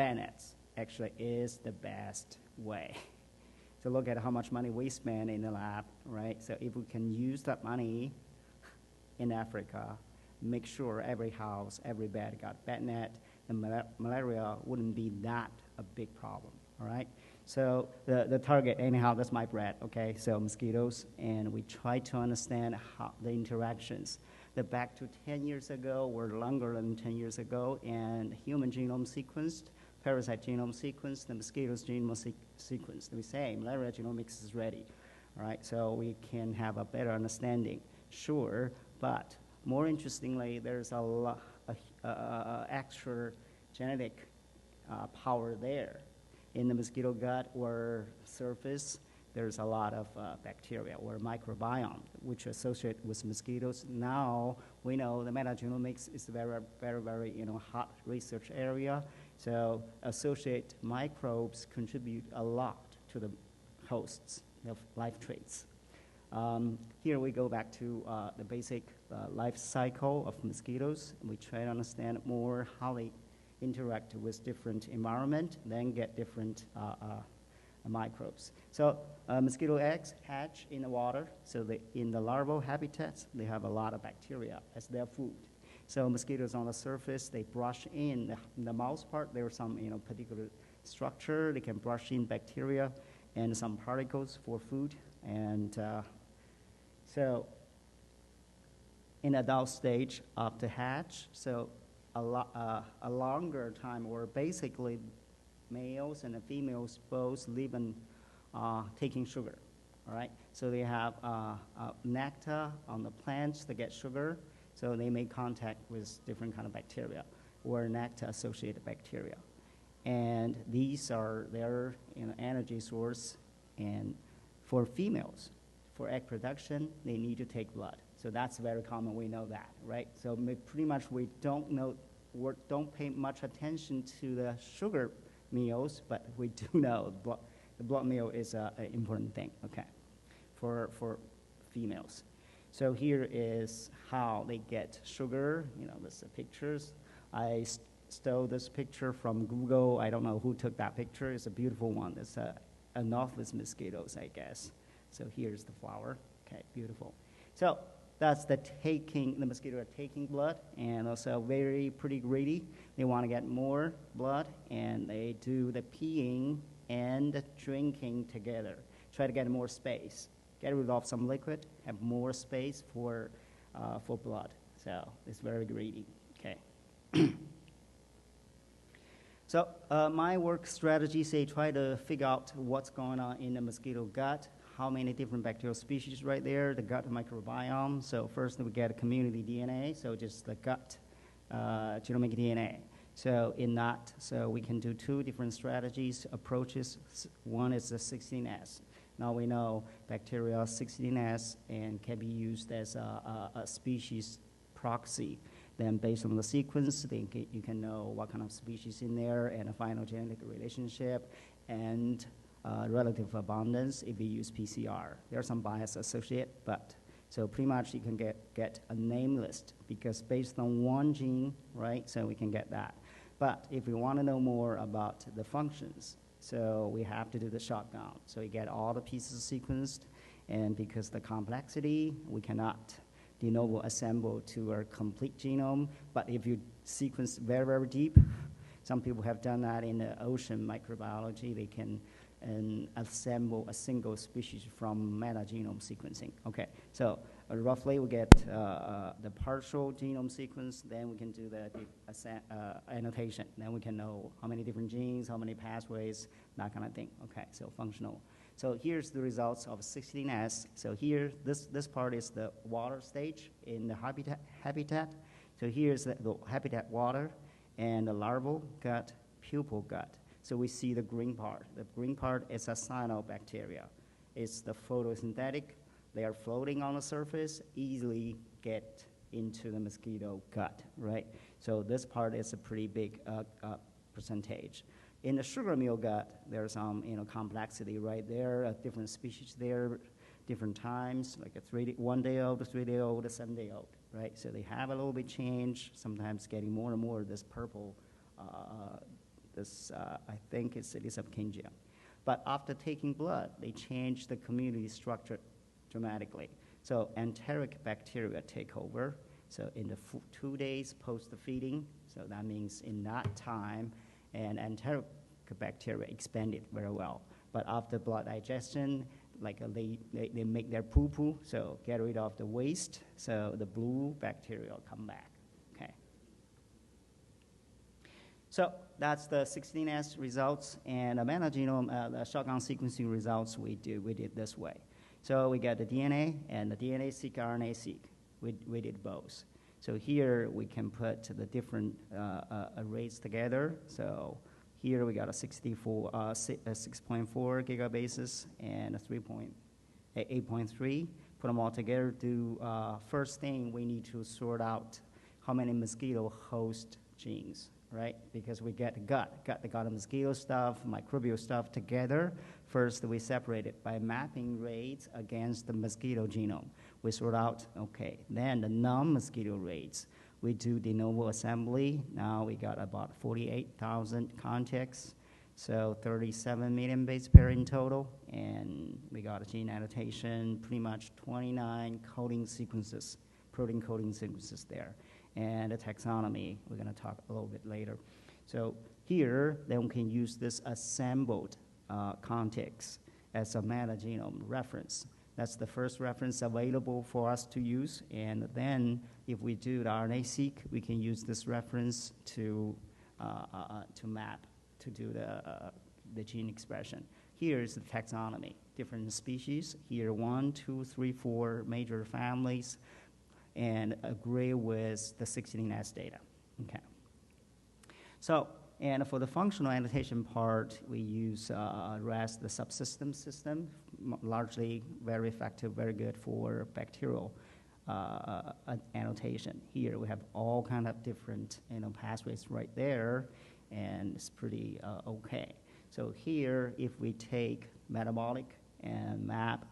bed nets actually is the best way. So look at how much money we spend in the lab, right? So if we can use that money in Africa, make sure every house, every bed got bed net, the malaria wouldn't be that a big problem, all right? So the target, anyhow, that's my bread, okay? So mosquitoes, and we try to understand how the interactions. Back to 10 years ago, or longer than 10 years ago, and human genome sequenced, parasite genome sequenced, the mosquitoes genome sequenced. We say malaria genomics is ready, all right? So we can have a better understanding, sure, but more interestingly, there's a lot extra genetic power there. In the mosquito gut or surface, there's a lot of bacteria or microbiome which associate with mosquitoes. Now we know the metagenomics is a very, very, very hot research area. So associate microbes contribute a lot to the hosts of life traits. Here we go back to the basic life cycle of mosquitoes. We try to understand more how they interact with different environment, then get different microbes. So mosquito eggs hatch in the water. So in the larval habitats, they have a lot of bacteria as their food. So mosquitoes on the surface, they brush in the mouth part. There's some particular structure. They can brush in bacteria and some particles for food. And so in adult stage of the hatch, so a longer time, or basically males and the females both live in taking sugar, all right? So they have nectar on the plants to get sugar, so they make contact with different kind of bacteria or nectar-associated bacteria. And these are their energy source. And for females, for egg production, they need to take blood. So that's very common, we know that, right? So pretty much we don't pay much attention to the sugar meals, but we do know the blood meal is an important thing, okay, for females. So here is how they get sugar. This pictures. I stole this picture from Google. I don't know who took that picture. It's a beautiful one. It's Anopheles mosquitoes, I guess. So here's the flower. Okay, beautiful. So that's the mosquito are taking blood, and also pretty greedy. They want to get more blood, and they do the peeing and the drinking together. Try to get more space. Get rid of some liquid, have more space for blood. So it's very greedy, okay. So my work strategies, they try to figure out what's going on in the mosquito gut, how many different bacterial species right there, the gut microbiome. So first we get a community DNA, so just the gut genomic DNA. So in that, so we can do two different strategies, approaches. One is the 16S. Now we know bacteria 16S and can be used as a species proxy. Then based on the sequence, you can know what kind of species in there and a phylogenetic relationship and relative abundance if you use PCR. There's some bias associated, but so pretty much you can get a name list because based on one gene, right, so we can get that. But if we want to know more about the functions, so we have to do the shotgun. So you get all the pieces sequenced, and because the complexity, we cannot de novo assemble to a complete genome. But if you sequence very, very deep, some people have done that in the ocean microbiology. They can assemble a single species from metagenome sequencing. Okay, so roughly we get the partial genome sequence, then we can do the annotation. Then we can know how many different genes, how many pathways, that kind of thing. Okay, so functional. So here's the results of 16S. So here, this part is the water stage in the habitat. So here's the habitat water and the larval gut, pupal gut. So we see the green part. The green part is a cyanobacteria. It's the photosynthetic. They are floating on the surface, easily get into the mosquito gut, right? So this part is a pretty big percentage. In the sugar meal gut, there's some complexity right there, different species there, different times, like a 1 day old, 3 day old, a 7 day old, right? So they have a little bit change, sometimes getting more and more this purple this I think it's of Xinjiang. But after taking blood, they changed the community structure dramatically. So enteric bacteria take over. So in the 2 days post-feeding, so that means in that time, and enteric bacteria expanded very well. But after blood digestion, like they make their poo-poo, so get rid of the waste, so the blue bacteria will come back, okay? So that's the 16S results, and the metagenome, the shotgun sequencing results we did this way. So we got the DNA and the DNA-seq, RNA-seq. We did both. So here we can put the different arrays together. So here we got a 6.4 gigabases and a 8.3. Put them all together. First thing, we need to sort out how many mosquito host genes, right? Because we get the gut the mosquito stuff, microbial stuff together. First, we separate it by mapping rates against the mosquito genome. We sort out, okay, then the non-mosquito rates. We do de novo assembly. Now we got about 48,000 contexts, so 37 million base pair in total, and we got a gene annotation, pretty much 29 coding sequences, protein coding sequences there. And the taxonomy, we're gonna talk a little bit later. So here, then we can use this assembled context as a metagenome reference. That's the first reference available for us to use. And then if we do the RNA-seq, we can use this reference to map, to do the gene expression. Here is the taxonomy, different species. Here, 1, 2, 3, 4 major families, and agree with the 16S data, okay. So, and for the functional annotation part, we use REST, the subsystem system, largely very effective, very good for bacterial annotation. Here we have all kind of different pathways right there, and it's pretty okay. So here, if we take metabolic and map,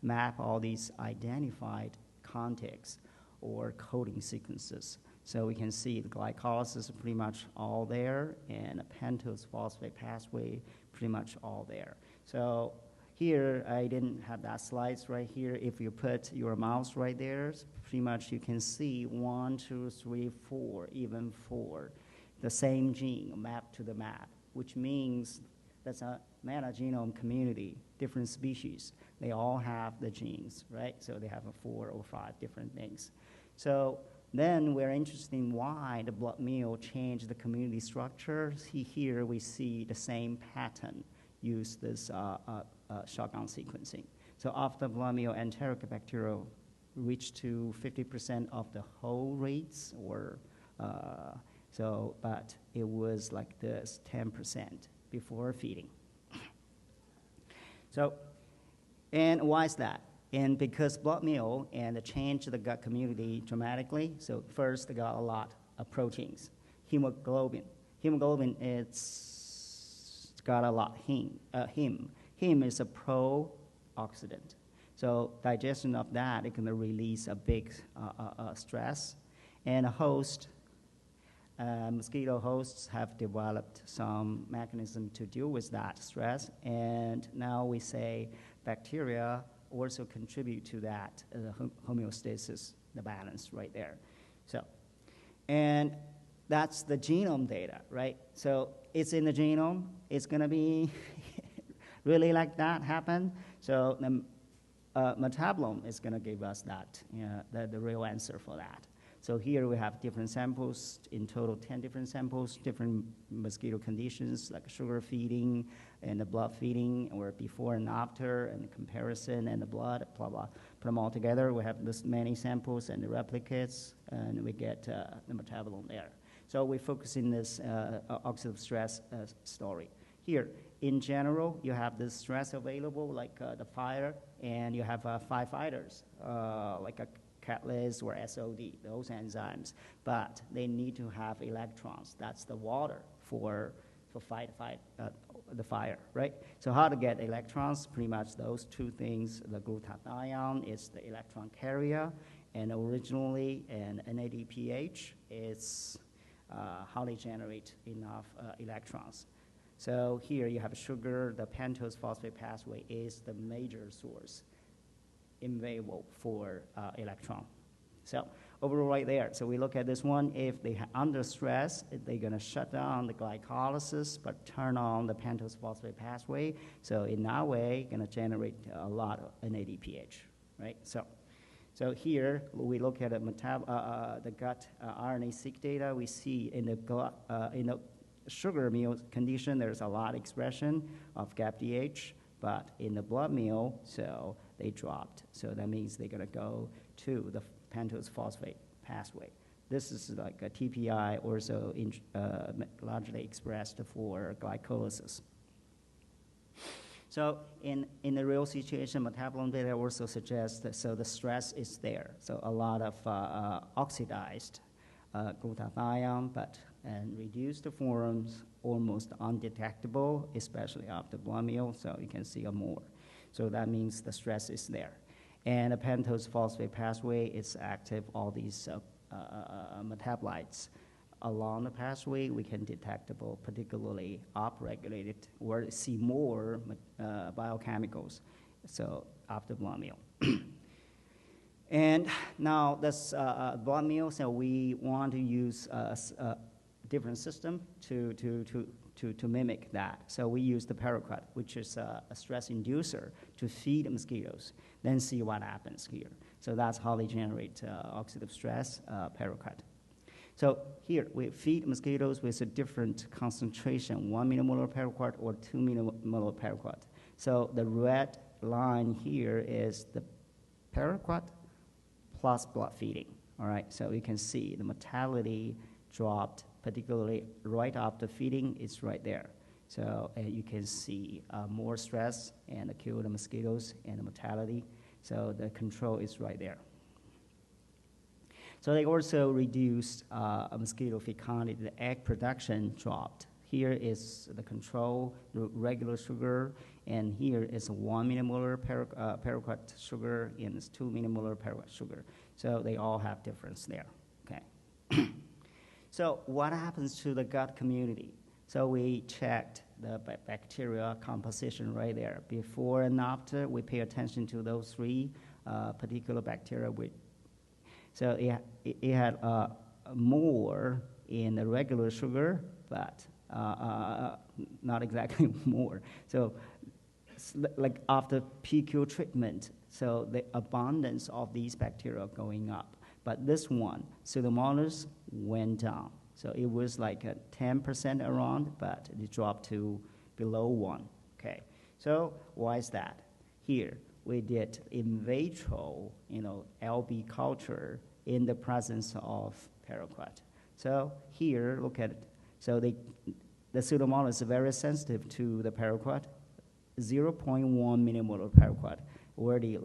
map all these identified contexts or coding sequences. So we can see the glycolysis is pretty much all there, and a pentose phosphate pathway pretty much all there. So here, I didn't have that slides right here. If you put your mouse right there, pretty much you can see 1, 2, 3, 4, even 4, the same gene mapped to the map, which means that's a metagenome community, different species. They all have the genes, right? So they have 4 or 5 different things. So then we're interested in why the blood meal changed the community structure. Here we see the same pattern, use this shotgun sequencing. So after blood meal, enteric bacteria reached to 50% of the whole rates, or but it was like this 10% before feeding. So, and why is that? And because blood meal and changed the gut community dramatically. So first, they got a lot of proteins. Hemoglobin. Hemoglobin, it's got a lot. Heme. Heme is a pro-oxidant. So digestion of that, it can release a big stress. And a host, mosquito hosts have developed some mechanism to deal with that stress. And now we say bacteria also contribute to that homeostasis, the balance right there. So, and that's the genome data, right? So it's in the genome. It's going to be really like that happen. So the metabolome is going to give us that, the real answer for that. So here we have different samples, in total 10 different samples, different mosquito conditions like sugar feeding and the blood feeding, or before and after, and the comparison and the blood, blah, blah. Put them all together, we have this many samples and the replicates, and we get the metabolome there. So we focus in this oxidative stress story. Here, in general, you have this stress available, like the fire, and you have firefighters, like a catalyst or SOD, those enzymes, but they need to have electrons. That's the water for fight the fire, right? So how to get electrons? Pretty much those two things. The glutathione is the electron carrier, and originally an NADPH is how they generate enough electrons. So here you have sugar. The pentose phosphate pathway is the major source available for electron. So overall right there, so we look at this one. If they are under stress, they're going to shut down the glycolysis but turn on the pentose phosphate pathway. So in that way, going to generate a lot of NADPH, right? So here we look at the gut RNA-seq data. We see in the sugar meal condition, there's a lot of expression of GAPDH, but in the blood meal, so they dropped. So that means they're going to go to the pentose phosphate pathway. This is like a TPI, also largely expressed for glycolysis. So in the real situation, metabolome data also suggests that so the stress is there. So a lot of oxidized glutathione, but in reduced forms, almost undetectable, especially after blood meal. So you can see more. So that means the stress is there. And the pentose phosphate pathway is active, all these metabolites along the pathway we can detectable, particularly upregulated or see more biochemicals, so after blood meal. And now this blood meal, so we want to use a different system to mimic that. So we use the paraquat, which is a stress inducer, to feed mosquitoes, then see what happens here. So that's how they generate oxidative stress, paraquat. So here we feed mosquitoes with a different concentration, 1 millimolar paraquat or 2 millimolar paraquat. So the red line here is the paraquat plus blood feeding. All right, so you can see the mortality dropped, particularly right after feeding. It's right there. So you can see more stress and kill the mosquitoes and the mortality. So the control is right there. So they also reduced mosquito fecundity. The egg production dropped. Here is the control, the regular sugar, and here is 1 millimolar paraquat sugar and it's 2 millimolar paraquat sugar. So they all have difference there. Okay. So what happens to the gut community? So we checked the bacteria composition right there. Before and after, we pay attention to those three particular bacteria. So it had more in the regular sugar, but not exactly more. So like after PQ treatment, so the abundance of these bacteria going up. But this one, Pseudomonas, went down. So it was like a 10% around, but it dropped to below 1. Okay. So why is that? Here we did in vitro, LB culture in the presence of paraquat. So here, look at it. So the Pseudomonas is very sensitive to the paraquat. 0.1 millimolar paraquat already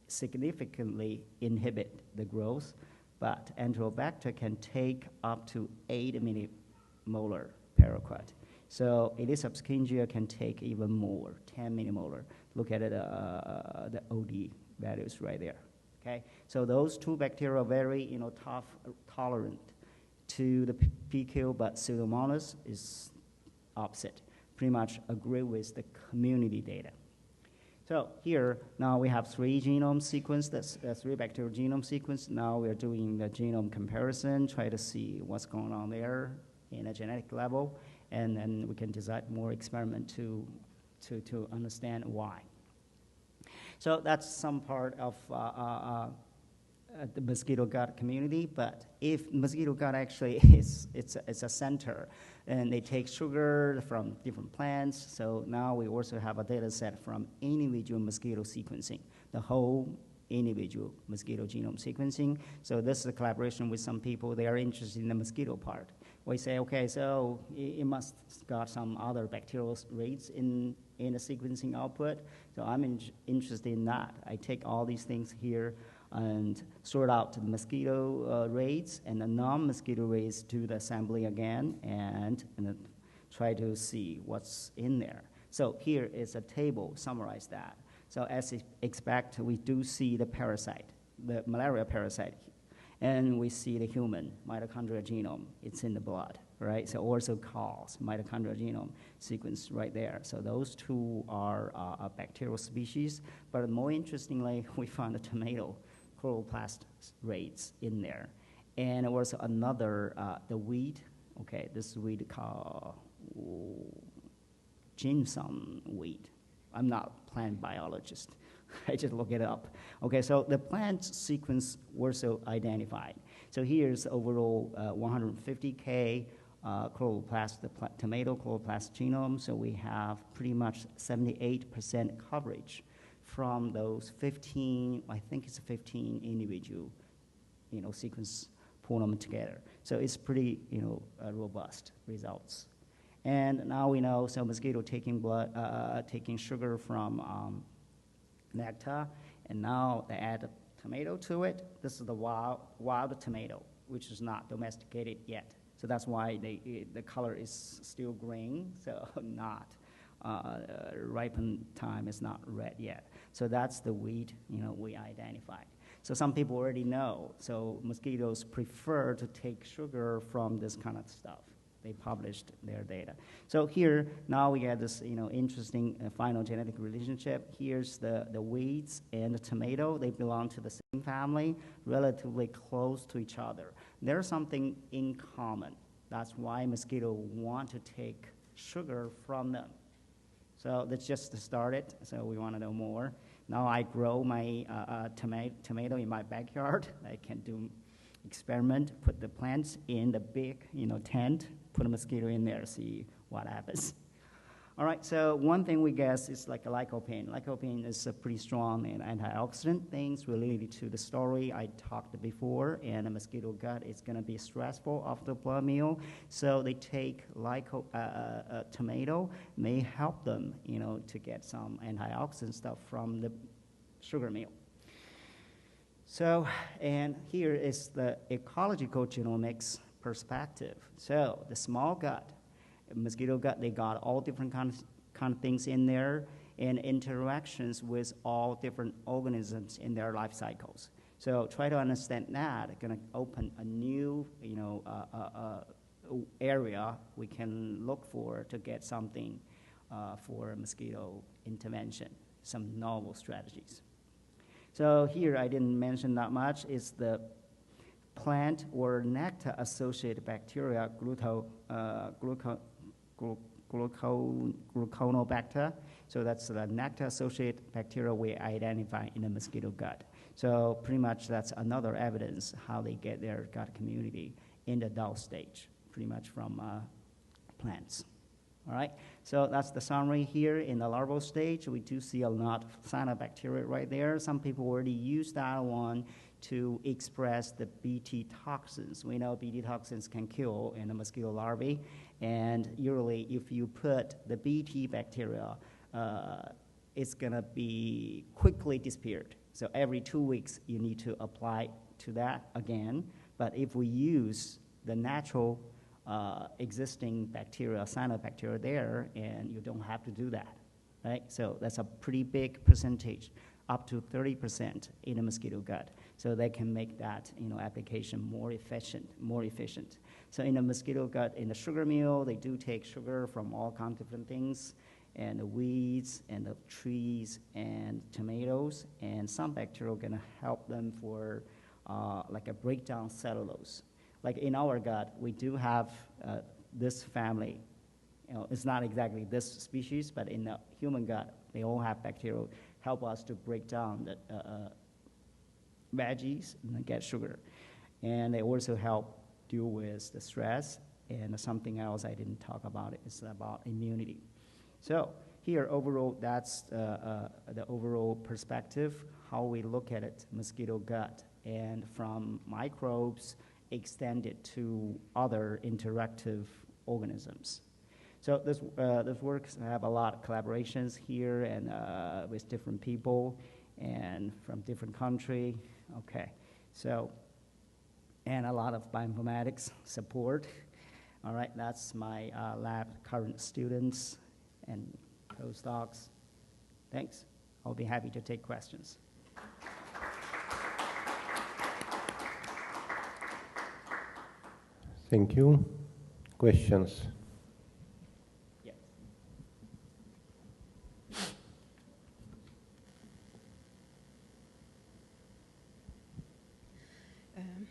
significantly inhibit the growth, but Enterobacter can take up to 8 millimolar paraquat. So Elisa Abscindia can take even more, 10 millimolar. Look at it, the OD values right there. Okay, so those two bacteria are very, tolerant to the PQ, but Pseudomonas is opposite. Pretty much agree with the community data. So here, now we have 3 genome sequence, that's 3 bacterial genome sequence. Now we're doing the genome comparison, try to see what's going on there in a genetic level, and then we can design more experiment to understand why. So that's some part of the mosquito gut community, but if mosquito gut actually it's a center, and they take sugar from different plants, so now we also have a data set from individual mosquito sequencing, the whole individual mosquito genome sequencing. So this is a collaboration with some people. They are interested in the mosquito part. We say, okay, so it must got some other bacterial rates in the sequencing output. So I'm interested in that. I take all these things here and sort out the mosquito rates and the non-mosquito rates, do the assembly again, and then try to see what's in there. So here is a table, summarize that. So as expected, we do see the parasite, the malaria parasite. And we see the human mitochondrial genome, it's in the blood, right? So also calls mitochondrial genome sequence right there. So those two are bacterial species, but more interestingly, we found a tomato chloroplast rates in there. And also another, the weed, okay, this weed called Jiannong weed. I'm not a plant biologist. I just look it up. Okay, so the plant sequence also identified. So here's overall 150K chloroplast, tomato chloroplast genome. So we have pretty much 78% coverage from those 15, I think it's 15 individual, sequence, pull them together. So it's pretty, robust results. And now we know, so mosquito taking taking sugar from nectar, and now they add a tomato to it. This is the wild tomato, which is not domesticated yet. So that's why the color is still green, so not ripen time is not red yet. So that's the weed, we identified. So some people already know. So mosquitoes prefer to take sugar from this kind of stuff. They published their data. So here, now we get this interesting phylogenetic relationship. Here's the weeds and the tomato. They belong to the same family, relatively close to each other. There's something in common. That's why mosquitoes want to take sugar from them. So that's just to start it. So we want to know more. Now I grow my tomato in my backyard. I can do experiment, put the plants in the big tent, put a mosquito in there, see what happens. All right, so one thing we guess is like a lycopene. Lycopene is a pretty strong and antioxidant things related to the story I talked before, and a mosquito gut is gonna be stressful after blood meal. So they take tomato, may help them, to get some antioxidant stuff from the sugar meal. So, and here is the ecological genomics perspective. So the small gut, mosquito gut, they got all different kind of things in there and interactions with all different organisms in their life cycles. So try to understand that, gonna open a new, area we can look for to get something for mosquito intervention, some novel strategies. So here I didn't mention that much. It's the plant or nectar-associated bacteria, gluconobacter. So that's the nectar-associated bacteria we identify in the mosquito gut. So pretty much that's another evidence how they get their gut community in the adult stage, pretty much from plants. All right, so that's the summary here. In the larval stage, we do see a lot of cyanobacteria right there. Some people already use that one to express the Bt toxins. We know Bt toxins can kill in the mosquito larvae, and usually if you put the Bt bacteria, it's gonna be quickly disappeared. So every 2 weeks, you need to apply to that again. But if we use the natural existing bacteria, cyanobacteria there, and you don't have to do that, right? So that's a pretty big percentage, up to 30% in a mosquito gut. So they can make that application more efficient. So in the mosquito gut, in the sugar meal, they do take sugar from all kinds of different things, and the weeds and the trees and tomatoes, and some bacteria are gonna help them for like a breakdown cellulose. Like in our gut, we do have this family. It's not exactly this species, but in the human gut, they all have bacteria help us to break down the veggies and get sugar. And they also help deal with the stress, and something else I didn't talk about is about immunity. So here, overall, that's the overall perspective, how we look at it, mosquito gut, and from microbes extended to other interactive organisms. So this works have a lot of collaborations here and with different people and from different country. Okay, so, and a lot of bioinformatics support. All right, that's my lab current students and postdocs. Thanks. I'll be happy to take questions. Thank you. Questions? Yes.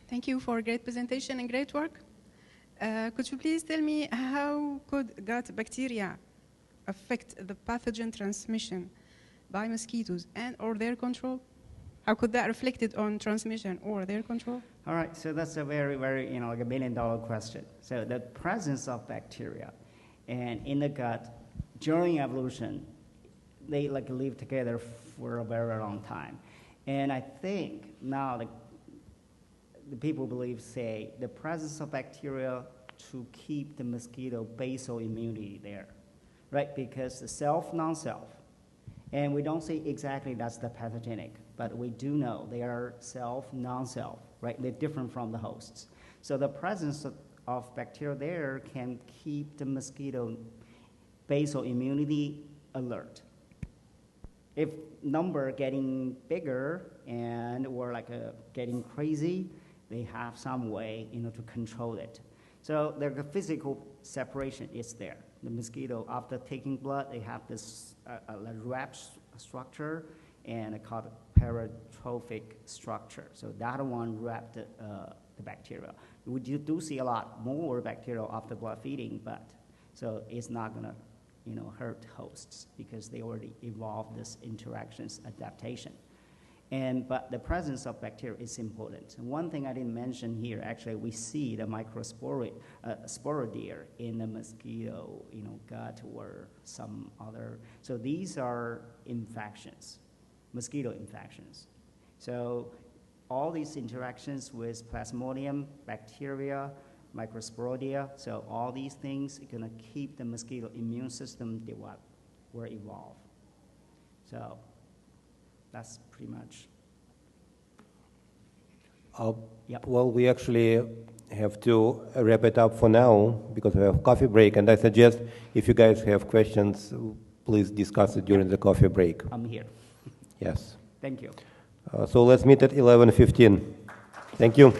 Thank you for a great presentation and great work. Could you please tell me how could gut bacteria affect the pathogen transmission by mosquitoes and or their control? How could that reflect it on transmission or their control? All right, so that's a very, very, like a million-dollar question. So the presence of bacteria and in the gut during evolution, they like live together for a very long time. And I think now the people believe, say, the presence of bacteria to keep the mosquito basal immunity there, right? Because the self, non-self, and we don't say exactly that's the pathogenic, but we do know they are self, non-self, right? They're different from the hosts. So the presence of bacteria there can keep the mosquito basal immunity alert. If number getting bigger and or like getting crazy, they have some way, to control it. So the physical separation is there. The mosquito, after taking blood, they have this wrap structure and called parasitologic structure. So that one wrapped the bacteria. We do see a lot more bacteria after blood feeding, but so it's not gonna, hurt hosts because they already evolved this interactions adaptation. But the presence of bacteria is important. And one thing I didn't mention here, actually, we see the microsporidia in the mosquito, gut or some other. So these are infections, mosquito infections. So all these interactions with Plasmodium, bacteria, microsporidia, so all these things are gonna keep the mosquito immune system develop or evolve. So that's pretty much. Yep. Well, we actually have to wrap it up for now because we have coffee break, and I suggest if you guys have questions, please discuss it during the coffee break. I'm here. Yes. Thank you. So let's meet at 11:15. Thank you.